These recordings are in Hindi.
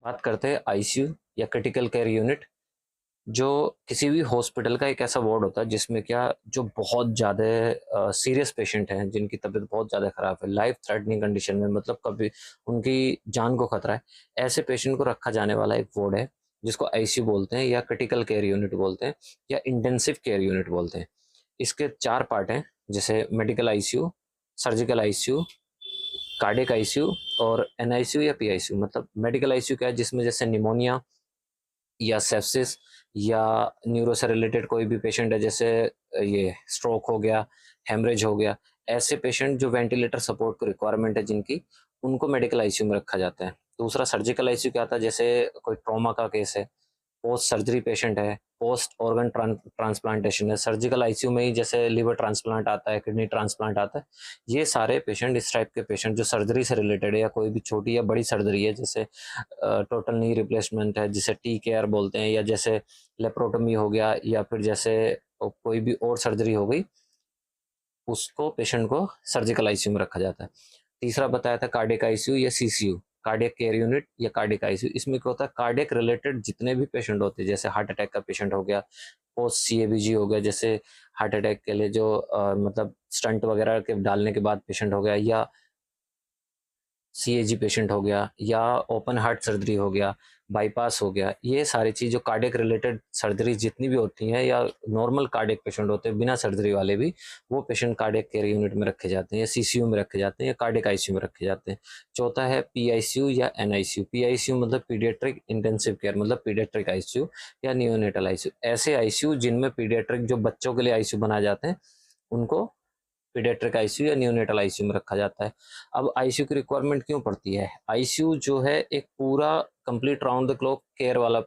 बात करते हैं आईसीयू या क्रिटिकल केयर यूनिट, जो किसी भी हॉस्पिटल का एक ऐसा वार्ड होता है जिसमें क्या जो बहुत ज़्यादा सीरियस पेशेंट हैं, जिनकी तबीयत बहुत ज़्यादा ख़राब है, लाइफ थ्रेटनिंग कंडीशन में, मतलब कभी उनकी जान को खतरा है, ऐसे पेशेंट को रखा जाने वाला एक वार्ड है जिसको आईसीयू बोलते हैं या क्रिटिकल केयर यूनिट बोलते हैं या इंटेंसिव केयर यूनिट बोलते हैं। इसके 4 पार्ट हैं, जैसे medical ICU, surgical ICU, cardiac ICU और एनआईसीयू या पीआईसीयू। मतलब मेडिकल आईसीयू क्या है, जिसमें जैसे निमोनिया या सेप्सिस या न्यूरो से रिलेटेड कोई भी पेशेंट है, जैसे ये स्ट्रोक हो गया, हेमरेज हो गया, ऐसे पेशेंट जो वेंटिलेटर सपोर्ट को रिक्वायरमेंट है जिनकी, उनको मेडिकल आईसीयू में रखा जाता है। दूसरा सर्जिकल आईसीयू क्या आता है, जैसे कोई ट्रॉमा का केस है, पोस्ट सर्जरी पेशेंट है, पोस्ट ऑर्गन ट्रांसप्लांटेशन है, सर्जिकल आईसीयू में ही जैसे लिवर ट्रांसप्लांट आता है, किडनी ट्रांसप्लांट आता है। ये सारे पेशेंट, इस टाइप के पेशेंट जो सर्जरी से रिलेटेड है या कोई भी छोटी या बड़ी सर्जरी है, जैसे टोटल नी रिप्लेसमेंट है जिसे टी केयर बोलते हैं, या जैसे लेप्रोटोमी हो गया, या फिर जैसे कोई भी और सर्जरी हो गई, उसको पेशेंट को सर्जिकल आईसीयू में रखा जाता है। तीसरा बताया था कार्डियक आईसीयू या सीसीयू, कार्डियक केयर यूनिट या कार्डियक आईसीयू। इसमें क्या होता है, कार्डियक रिलेटेड जितने भी पेशेंट होते हैं, जैसे हार्ट अटैक का पेशेंट हो गया, पोस्ट सीएबीजी हो गया, जैसे हार्ट अटैक के लिए जो मतलब स्टंट वगैरह के डालने के बाद पेशेंट हो गया, या सीएजी पेशेंट हो गया, या ओपन हार्ट सर्जरी हो गया, बाईपास हो गया, ये सारी चीज़ जो कार्डियक रिलेटेड सर्जरी जितनी भी होती हैं, या नॉर्मल कार्डियक पेशेंट होते हैं बिना सर्जरी वाले भी, वो पेशेंट कार्डियक केयर यूनिट में रखे जाते हैं या सीसीयू में रखे जाते हैं या कार्डियक आईसीयू में रखे जाते हैं। चौथा है पीआईसीयू या एनआईसीयू। पीआईसीयू मतलब पीडियाट्रिक इंटेंसिव केयर, मतलब पीडियाट्रिक आईसीयू या नियोनेटल आईसीयू। ऐसे आईसीयू जिनमें पीडियाट्रिक, जो बच्चों के लिए आईसीयू बनाए जाते हैं, उनको पीडियाट्रिक आईसीयू या नियोनेटल आईसीयू में रखा जाता है। अब आईसीयू की रिक्वायरमेंट क्यों पड़ती है? आईसीयू जो है एक पूरा complete round the clock care वाला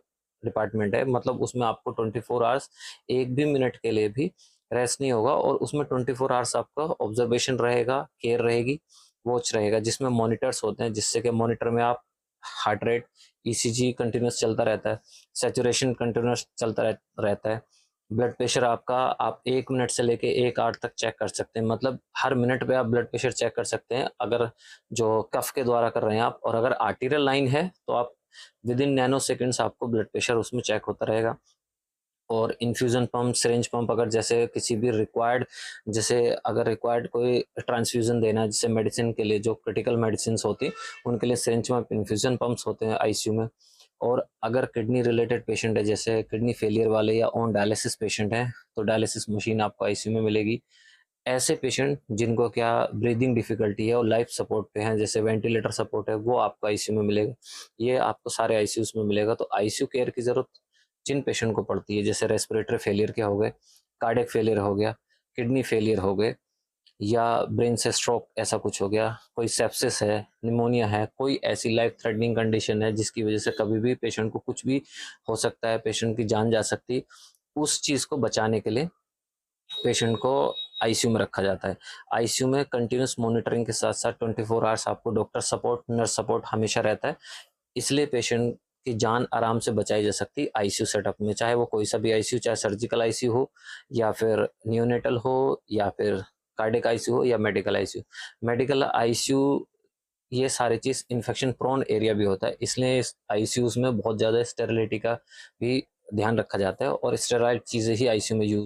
डिपार्टमेंट है। मतलब उसमें आपको 24 आवर्स, एक भी मिनट के लिए भी रेस्ट नहीं होगा, और उसमें 24 आवर्स आपका ऑब्जर्वेशन रहेगा, केयर रहेगी, वॉच रहेगा, जिसमें मॉनिटर्स होते हैं, जिससे कि मॉनिटर में आप हार्ट रेट, ईसीजी कंटिन्यूस चलता रहता है, सैचुरेशन कंटिन्यूस चलता रहता है, ब्लड प्रेशर आपका आप 1 मिनट से लेके 1 आवर तक चेक कर सकते हैं। मतलब हर मिनट पे आप ब्लड प्रेशर चेक कर सकते हैं, अगर जो कफ के द्वारा कर रहे हैं आप, और अगर आर्टीरियल लाइन है तो आप विद इन नैनो सेकेंड्स आपको ब्लड प्रेशर उसमें चेक होता रहेगा। और इन्फ्यूज़न पंप, सिरिंज पंप, अगर जैसे किसी भी रिक्वायर्ड, जैसे अगर रिक्वायर्ड कोई ट्रांसफ्यूज़न देना है, जैसे मेडिसिन के लिए जो क्रिटिकल मेडिसिन होती हैं, उनके लिए सिरिंज पंप, इन्फ्यूज़न पंप्स होते हैं आईसीयू में। और अगर किडनी रिलेटेड पेशेंट है, जैसे किडनी फेलियर वाले या ऑन डायलिसिस पेशेंट हैं, तो डायलिसिस मशीन आपको आईसीयू में मिलेगी। ऐसे पेशेंट जिनको क्या ब्रीदिंग डिफिकल्टी है और लाइफ सपोर्ट पे हैं, जैसे वेंटिलेटर सपोर्ट है, वो आपको आईसीयू में मिलेगा। ये आपको सारे आईसीयूज में मिलेगा। तो आईसीयू केयर की ज़रूरत जिन पेशेंट को पड़ती है, जैसे रेस्पिरेटरी फेलियर के हो गए, कार्डियक फेलियर हो गया, किडनी फेलियर हो गए, या ब्रेन से स्ट्रोक ऐसा कुछ हो गया, कोई सेप्सिस है, निमोनिया है, कोई ऐसी लाइफ थ्रेटनिंग कंडीशन है जिसकी वजह से कभी भी पेशेंट को कुछ भी हो सकता है, पेशेंट की जान जा सकती, उस चीज़ को बचाने के लिए पेशेंट को आईसीयू में रखा जाता है। आईसीयू में कंटिन्यूस मॉनिटरिंग के साथ साथ 24 आवर्स आपको डॉक्टर सपोर्ट, नर्स सपोर्ट हमेशा रहता है। इसलिए पेशेंट की जान आराम से बचाई जा सकती है आईसीयू सेटअप में, चाहे वो कोई सा भी आईसीयू, चाहे सर्जिकल आईसीयू हो, या फिर नियोनेटल हो, या फिर कार्डियक आईसीयू हो, या मेडिकल आईसीयू। मेडिकल आईसीयू, ये सारी चीज़ इन्फेक्शन प्रोन एरिया भी होता है, इसलिए इस आईसीयूज में बहुत ज़्यादा स्टेरिलिटी का भी ध्यान रखा जाता है, और स्टेराइल चीज़ें ही आईसीयू में यूज